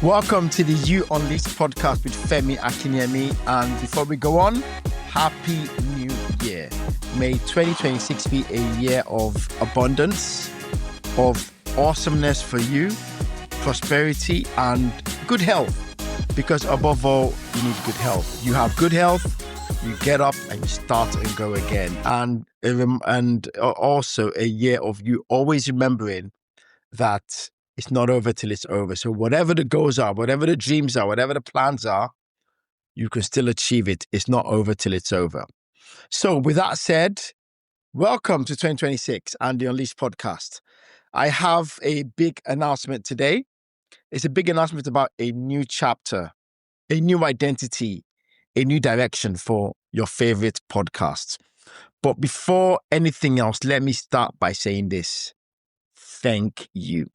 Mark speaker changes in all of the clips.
Speaker 1: Welcome to the You Unleashed podcast with Femi Akinyemi. And before we go on, Happy New Year. May 2026 be a year of abundance, of awesomeness for you, prosperity, and good health. Because above all, you need good health. You have good health, you get up and you start and go again. And also a year of you always remembering that it's not over till it's over. So whatever the goals are, whatever the dreams are, whatever the plans are, you can still achieve it. It's not over till it's over. So with that said, welcome to 2026 and the Unleashed podcast. I have a big announcement today. It's a big announcement about a new chapter, a new identity, a new direction for your favorite podcast. But before anything else, let me start by saying this. Thank you.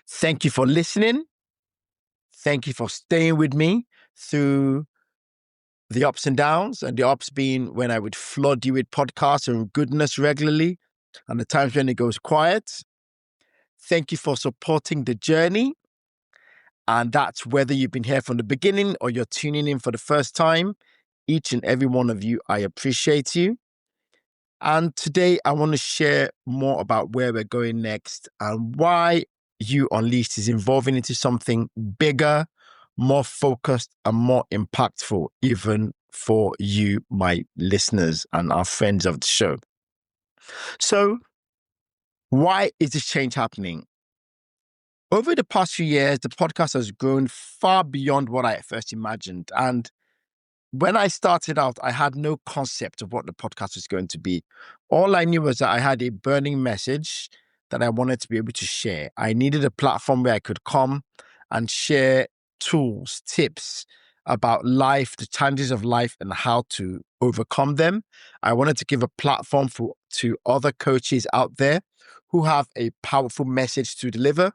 Speaker 1: Thank you for listening. Thank you for staying with me through the ups and downs, and the ups being when I would flood you with podcasts and goodness regularly, and the times when it goes quiet. Thank you for supporting the journey. And that's whether you've been here from the beginning or you're tuning in for the first time. Each and every one of you, I appreciate you. And today I want to share more about where we're going next and why You Unleashed is evolving into something bigger, more focused, and more impactful, even for you, my listeners and our friends of the show. So, why is this change happening? Over the past few years, the podcast has grown far beyond what I first imagined. And when I started out, I had no concept of what the podcast was going to be. All I knew was that I had a burning message that I wanted to be able to share. I needed a platform where I could come and share tools, tips about life, the challenges of life, and how to overcome them. I wanted to give a platform to other coaches out there who have a powerful message to deliver.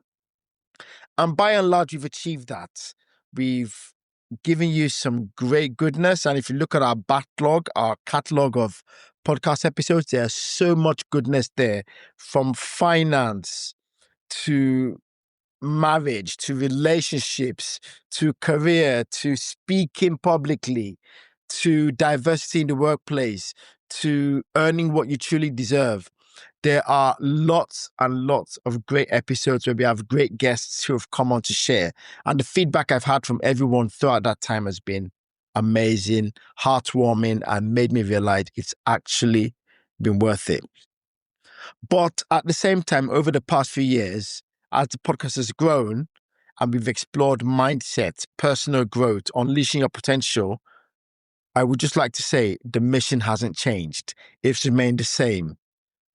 Speaker 1: And by and large, we've achieved that. We've given you some great goodness. And if you look at our backlog, our catalog of podcast episodes, there's so much goodness there, from finance to marriage, to relationships, to career, to speaking publicly, to diversity in the workplace, to earning what you truly deserve. There are lots and lots of great episodes where we have great guests who have come on to share. And the feedback I've had from everyone throughout that time has been amazing, heartwarming, and made me realize it's actually been worth it. But at the same time, over the past few years, as the podcast has grown and we've explored mindset, personal growth, unleashing your potential, I would just like to say the mission hasn't changed. It's remained the same.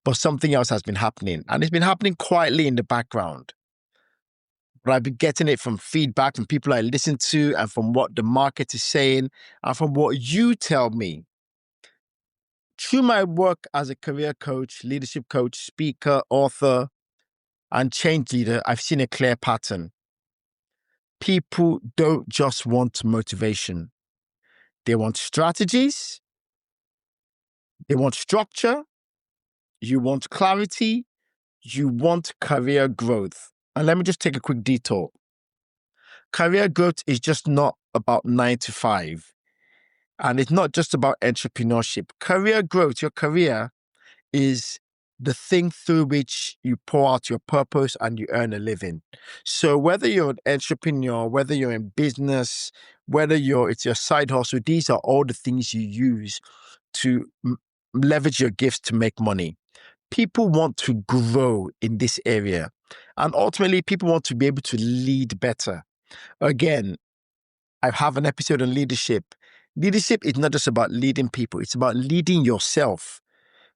Speaker 1: But something else has been happening, and it's been happening quietly in the background. But I've been getting it from feedback from people I listen to and from what the market is saying and from what you tell me. Through my work as a career coach, leadership coach, speaker, author, and change leader, I've seen a clear pattern. People don't just want motivation. They want strategies. They want structure. You want clarity. You want career growth. And let me just take a quick detour. Career growth is just not about 9 to 5. And it's not just about entrepreneurship. Career growth, your career, is the thing through which you pour out your purpose and you earn a living. So whether you're an entrepreneur, whether you're in business, whether it's your side hustle, these are all the things you use to leverage your gifts to make money. People want to grow in this area. And ultimately, people want to be able to lead better. Again, I have an episode on leadership. Leadership is not just about leading people. It's about leading yourself.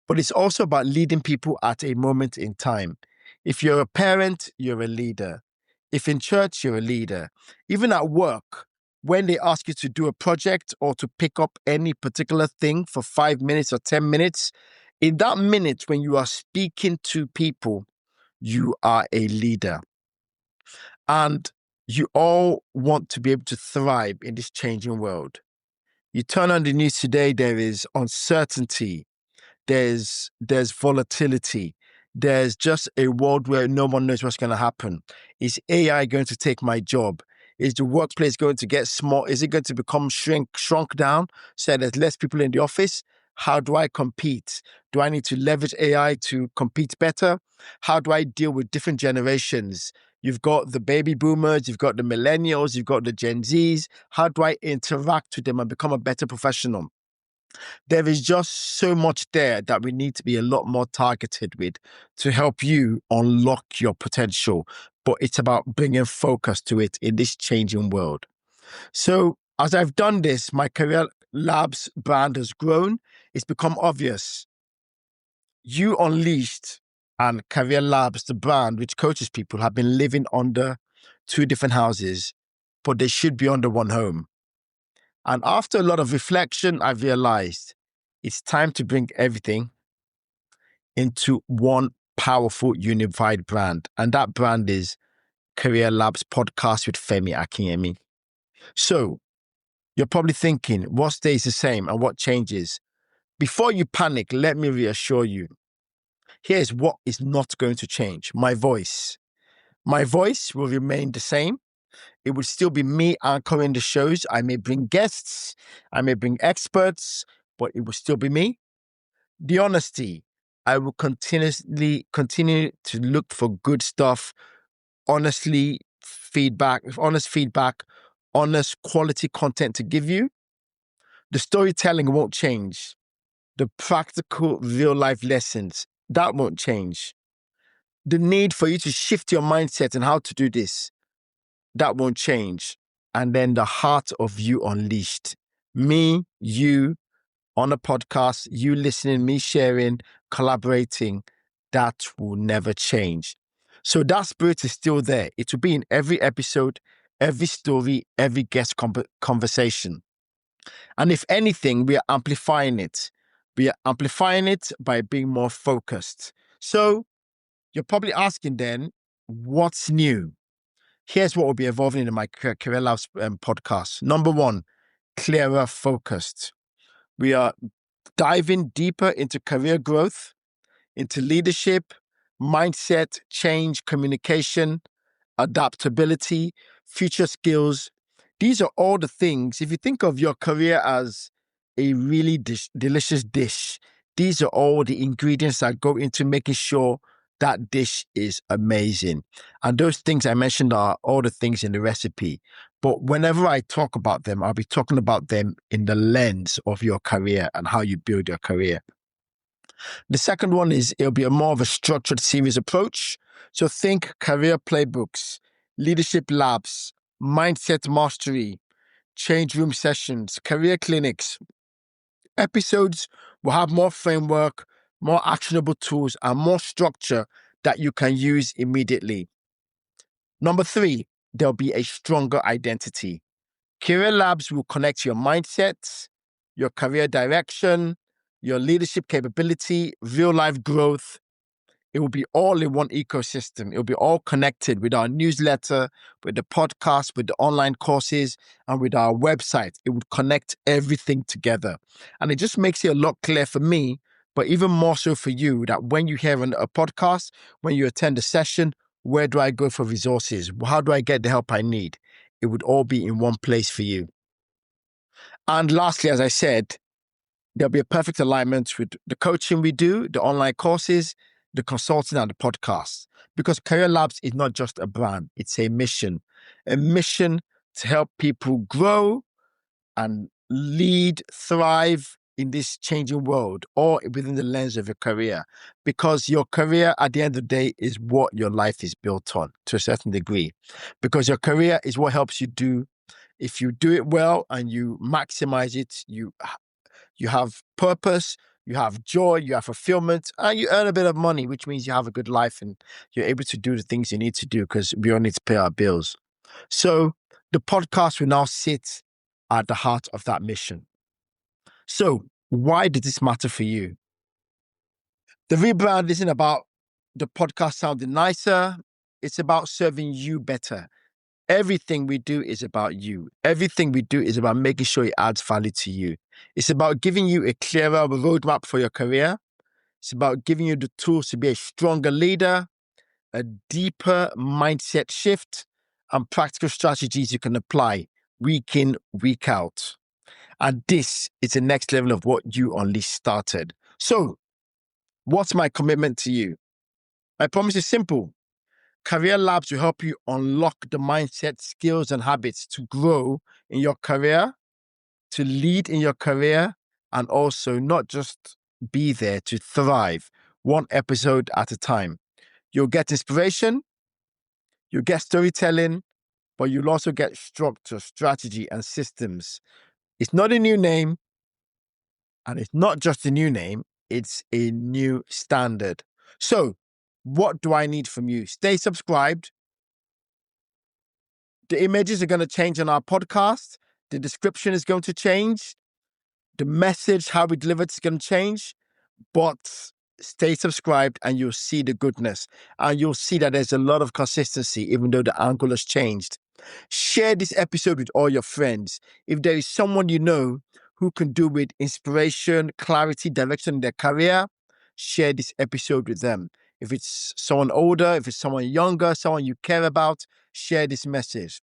Speaker 1: But it's also about leading people at a moment in time. If you're a parent, you're a leader. If in church, you're a leader. Even at work, when they ask you to do a project or to pick up any particular thing for 5 minutes or 10 minutes, in that minute when you are speaking to people, you are a leader. And you all want to be able to thrive in this changing world. You turn on the news today, there is uncertainty, there's volatility, There's just a world where no one knows what's going to happen. Is AI going to take my job? Is the workplace going to get small? Is it going to become shrunk down so there's less people in the office? How do I compete? Do I need to leverage AI to compete better? How do I deal with different generations? You've got the baby boomers, you've got the millennials, you've got the Gen Zs. How do I interact with them and become a better professional? There is just so much there that we need to be a lot more targeted with to help you unlock your potential. But it's about bringing focus to it in this changing world. So as I've done this, my Career Labs brand has grown. It's become obvious. You Unleashed and Career Labs, the brand which coaches people, have been living under two different houses, but they should be under one home. And after a lot of reflection, I realized it's time to bring everything into one powerful, unified brand. And that brand is Career Labs Podcast with Femi Akinyemi. So you're probably thinking, what stays the same and what changes? Before you panic, let me reassure you. Here's what is not going to change. My voice. My voice will remain the same. It will still be me anchoring the shows. I may bring guests, I may bring experts, but it will still be me. The honesty, I will continue to look for good stuff, honest feedback, honest quality content to give you. The storytelling won't change. The practical real life lessons, that won't change. The need for you to shift your mindset and how to do this, that won't change. And then the heart of You Unleashed. Me, you on a podcast, you listening, me sharing, collaborating, that will never change. So that spirit is still there. It will be in every episode, every story, every guest conversation. And if anything, we are amplifying it. We are amplifying it by being more focused. So you're probably asking then, what's new? Here's what will be evolving in my Career Labs podcast. Number one, clearer focused. We are diving deeper into career growth, into leadership, mindset, change, communication, adaptability, future skills. These are all the things. If you think of your career as a really delicious dish, these are all the ingredients that go into making sure that dish is amazing. And those things I mentioned are all the things in the recipe. But whenever I talk about them, I'll be talking about them in the lens of your career and how you build your career. The second one is it'll be a more of a structured series approach. So think career playbooks, leadership labs, mindset mastery, change room sessions, career clinics. Episodes will have more framework, more actionable tools, and more structure that you can use immediately. Number three, there'll be a stronger identity. Career Labs will connect your mindset, your career direction, your leadership capability, real life growth. It will be all in one ecosystem. It will be all connected with our newsletter, with the podcast, with the online courses, and with our website. It would connect everything together. And it just makes it a lot clearer for me, but even more so for you, that when you hear a podcast, when you attend a session, where do I go for resources? How do I get the help I need? It would all be in one place for you. And lastly, as I said, there'll be a perfect alignment with the coaching we do, the online courses, the consulting, and the podcast. Because Career Labs is not just a brand, it's a mission to help people grow and lead, thrive in this changing world, or within the lens of your career. Because your career, at the end of the day, is what your life is built on to a certain degree. Because your career is what helps you do. If you do it well and you maximize it, you have purpose, you have joy, you have fulfillment, and you earn a bit of money, which means you have a good life and you're able to do the things you need to do because we all need to pay our bills. So the podcast will now sit at the heart of that mission. So why does this matter for you? The rebrand isn't about the podcast sounding nicer. It's about serving you better. Everything we do is about you. Everything we do is about making sure it adds value to you. It's about giving you a clearer roadmap for your career. It's about giving you the tools to be a stronger leader, a deeper mindset shift, and practical strategies you can apply week in, week out. And this is the next level of what You Unleash started. So, what's my commitment to you? My promise is simple. Career Labs will help you unlock the mindset, skills, and habits to grow in your career, to lead in your career, and also not just be there, to thrive, one episode at a time. You'll get inspiration, you'll get storytelling, but you'll also get structure, strategy, and systems. It's not a new name, and it's not just a new name, it's a new standard. So, what do I need from you? Stay subscribed. The images are going to change on our podcast. The description is going to change. The message, how we deliver it, is going to change. But stay subscribed and you'll see the goodness. And you'll see that there's a lot of consistency, even though the angle has changed. Share this episode with all your friends. If there is someone you know who can do with inspiration, clarity, direction in their career, share this episode with them. If it's someone older, if it's someone younger, someone you care about, share this message.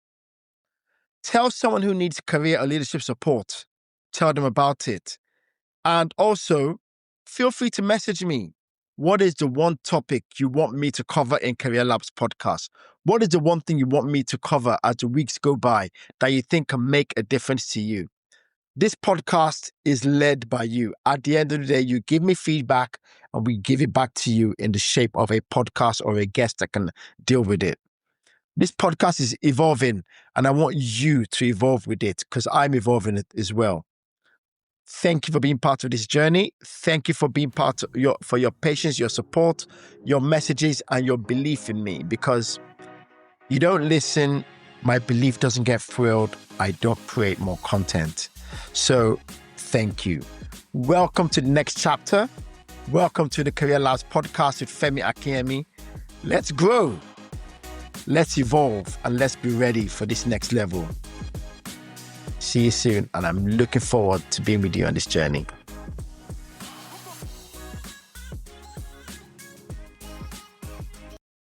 Speaker 1: Tell someone who needs career or leadership support. Tell them about it. And also, feel free to message me. What is the one topic you want me to cover in Career Labs podcast? What is the one thing you want me to cover as the weeks go by that you think can make a difference to you? This podcast is led by you. At the end of the day, you give me feedback and we give it back to you in the shape of a podcast or a guest that can deal with it. This podcast is evolving and I want you to evolve with it because I'm evolving it as well. Thank you for being part of this journey. Thank you for being part of your patience, your support, your messages, and your belief in me. Because you don't listen, my belief doesn't get thrilled. I don't create more content. So thank you. Welcome to the next chapter. Welcome to the Career Labs podcast with Femi Akinyemi. Let's grow. Let's evolve and let's be ready for this next level. See you soon, and I'm looking forward to being with you on this journey.